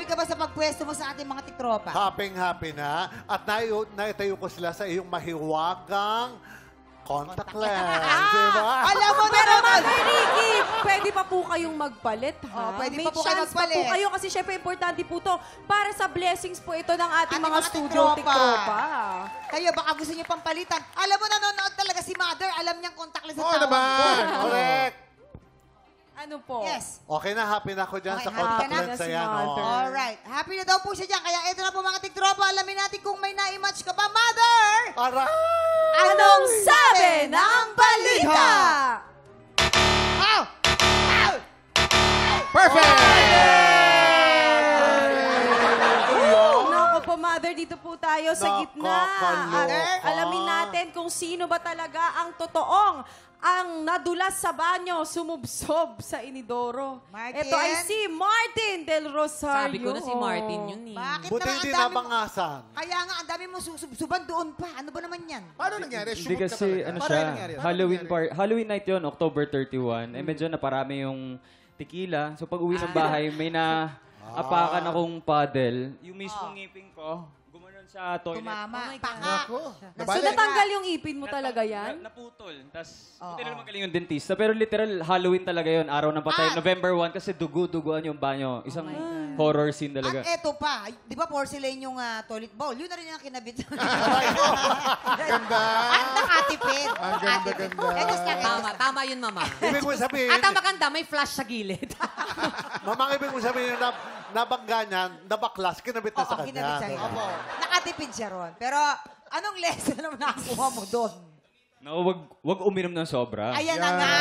happy ka ba sa pagpwesto mo sa ating mga tiktropa? Happy na. At naitayo ko sila sa iyong mahiwagang contact lens. Diba? Alam mo na Pero naman! Mother Ricky, pwede pa po kayong magpalit, ha? Oh, pwede May pa po kayo chance pa magpalit. po kayo kasi syempre importante po to para sa blessings po ito ng ating Ating mga mga studio tiktropa. tiktropa. Kayo, baka gusto niyo pang palitan. Alam mo, nanonood talaga si Mother. Alam niyang contact lens sa Oo tawag. naman. Correct. Ano po? Yes. Okay na, happy na ako dyan Okay, sa contact happy ka na, lens na si yan. Mother. Oh. Alright. Happy na daw po siya dyan. Kaya ito na po mga tiktropa. Alamin natin kung may na-match ka pa, Mother! Aray! Anong sabi ng balita? Ow! Ow! Perfect! Nako po, Mother, dito po tayo sa gitna. Nakakaloka. At alamin natin kung sino ba talaga ang totoong ang nadulas sa banyo, sumubsob sa inidoro. Martin? Ito ay si Martin Del Rosario. Sabi ko na si Martin yun eh. Bakit Buti naman hindi ang dami mo? nabangasan. Kaya nga, ang dami mo susubsuban doon pa. Ano ba naman yan? Paano nangyari? Hindi Sumog ka kasi talaga. ano Paano siya, nangyari? Halloween night yon, October 31. Eh medyo naparami yung tequila. So pag uwi ng bahay, may apakan akong paddle. Yung mismong ngipin ko, gumanon sa toilet. Tumama. Oh my God. Paka. Nako. So Nabali. natanggal yung ipin mo talaga yan? Naputol. Tapos, buti na magaling yung dentista. Pero literal, Halloween talaga yon, araw ng patay. November 1 kasi duguan yung banyo. Isang horror scene talaga. At eto pa, di ba porcelain yung toilet bowl? Yun na rin yung kinabit. Ganda. At nakatipid. Ang ganda-ganda. Etos lang, etos Tama, lang. tama yun, Mama. Ibig mo sabihin, At ang maganda, may flash sa gilid. mamang ibig mo sabihin na nabangga niyan, nabaklas, kinabit na sa Oo, kinabit siya. kanya. Opo. Nakatipid siya ron. Pero anong lesson naman nakakuha mo doon? No, wag uminom ng sobra. Ayan na nga.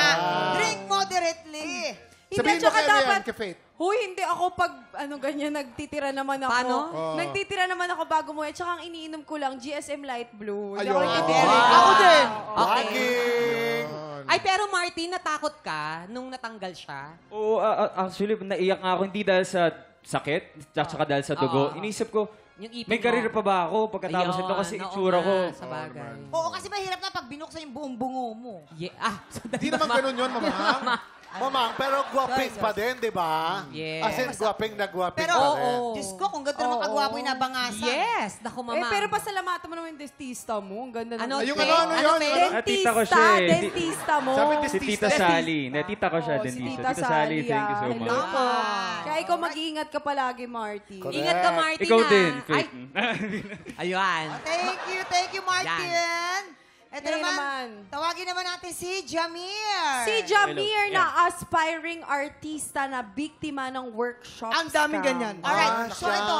Drink moderately. Sabihin mo tsaka kay Rian, dapat, kay Faith. huy, hindi ako pag, ganyan, nagtitira naman ako. Paano? Oh. Nagtitira naman ako bago mo. Tsaka ang iniinom ko lang, GSM Light Blue. Hindi Ayun. ako nagtitira. Wow. Ako din. Laging! Ay, pero Martin, natakot ka nung natanggal siya? Oo, actually, naiyak nga ako hindi dahil sa sakit, tsaka dahil sa dugo. Oo. Inisip ko, Yung ipin may mo. career pa ba ako pagkatapos Ayun, nito kasi oo itsura nga, ko. Sa bagay. Oo, kasi mahirap na pag binuksan yung buong bungo mo. Hindi naman ganun yun, Mama. Mamang, pero guwaping pa din, di ba? Yes. As in, guwaping na guwaping Pero, pa rin. Diyos ko, kung ganda naman kagwapo yung nabangasan. Yes! Naku, Mama. Pero pasalamatan mo naman yung dentista mo. Ang ganda Ano, naman. Yung Faith? ano yun? Faith? Ah, tita ko siya eh. Dentista mo. Sabi, Si Tita Sally. Tita ko siya, Oo, si dentista. Tita Tita Sally, thank you so Hello much. po. Kaya ikaw mag-iingat ka palagi, Marty. Correct. Ingat ka, Martin, Ikaw ah. din, Ay, Faith. ayun. Thank you, Martin. Ito Ngayon naman, tawagin naman natin si Jamir. Si Jamir Hello. na aspiring artista na biktima ng workshop. Ang daming ganyan. Alright, so siya. ito,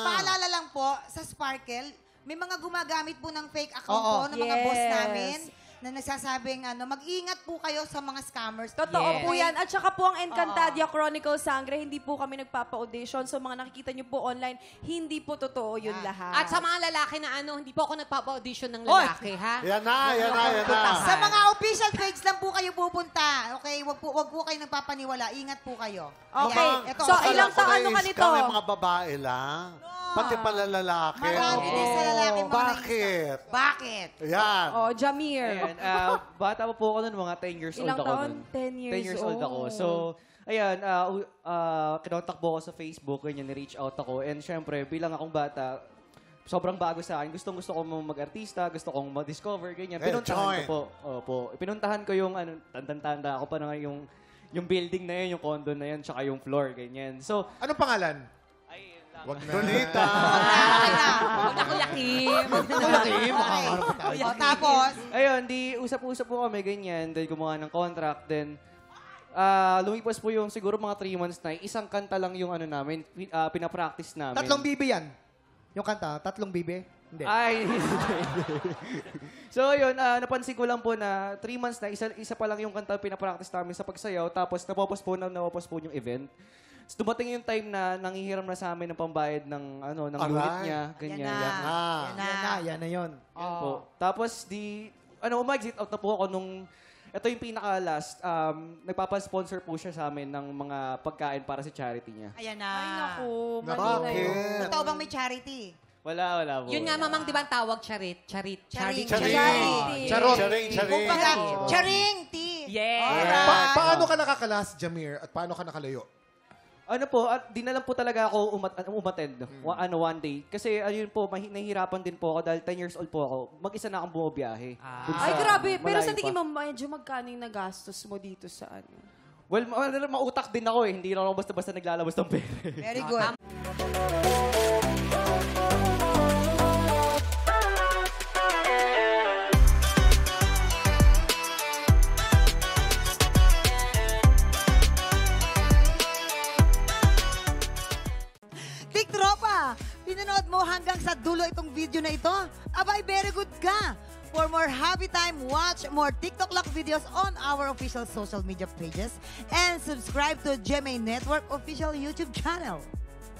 paalala lang po, sa Sparkle, may mga gumagamit po ng fake account Oo. po ng mga boss Yes. namin na nagsasabing, mag-ingat po kayo sa mga scammers. Totoo Yes. po yan. At saka po ang Encantadia Chronicle Sangre, hindi po kami nagpapa-audition. So mga nakikita nyo po online, hindi po totoo yun lahat. At sa mga lalaki na hindi po ako nagpapa-audition ng lalaki, ha? Yan na, yan na, yan na. Sa mga official page lang po kayo pupunta. Okay, wag po kayo nagpapaniwala. Ingat po kayo. Okay. Yan. Ito, So, okay. ilang taon ano ka nito? Kami mga babae lang. Pati pala lalaki. Marami din sa lalaki, mga Bakit? Bakit? Yan. Oh, Jamir. Ayan, bata pa po ako noon, mga 10 years Ilang old ako taon? noon. 10 years 10 years old ako. So, ayan, kinontak po ako sa Facebook, ganyan, ni-reach out ako. And syempre, bilang akong bata, sobrang bago sa akin. Gusto ko mag-artista, gusto kong mag-discover, ganyan. Pinuntahan ko po. Opo. Pinuntahan ko yung, tanda ako pa na yung building na yun, yung condo na yun, tsaka yung floor, ganyan. So, Anong pangalan? Wag na. Donita. Huwag na kuyakim. O, tapos, ayun, di usap-usap po kami, ganyan. Then gumawa ng contract. Then, lumipas po yung siguro mga 3 months na, isang kanta lang yung namin, pinapractice namin. 3 bibe yan. Yung kanta, 3 bibe? Hindi. Ay, so yun, napansin ko lang po na 3 months na, isa pa lang yung kanta pinapractice namin sa pagsayaw, tapos napopostpone yung event. So, dumating yung time na nangihiram na sa amin ng pambayad ng unit niya, ganyan. Yan na yun. Yan po. Tapos mag-exit out na po ako nung, ito yung pinaka-last, nagpapasponsor po siya sa amin ng mga pagkain para sa charity niya. ayan na. Ay, naku. Bakit? Mali na yun. Totoo bang may charity? Wala po. Yun nga, Mamang, di ba ang tawag? Charit. Charing. Charing. Charity. Charot. Charing, charing. Kumbaga, charing, T. Yes. Alright. Paano ka nakakalas, Jamir? At paano ka nakalayo? Ano po, di na lang po talaga ako umattend one day. Kasi ayun po, nahihirapan din po ako dahil 10 years old po ako. Mag-isa na akong bumabiyahe. Dun Ay, sa grabe. Pero sa malayo tingin pa. mo, medyo magkano yung nagastos mo dito sa ano? Well, mautak din ako eh. Hindi lang ako basta-basta naglalabas ng pera. Very good. Tiktropa, pinanood mo hanggang sa dulo itong video na ito? Abay, very good ka! For more happy time, watch more TikTok Lock videos on our official social media pages and subscribe to GMA Network official YouTube channel.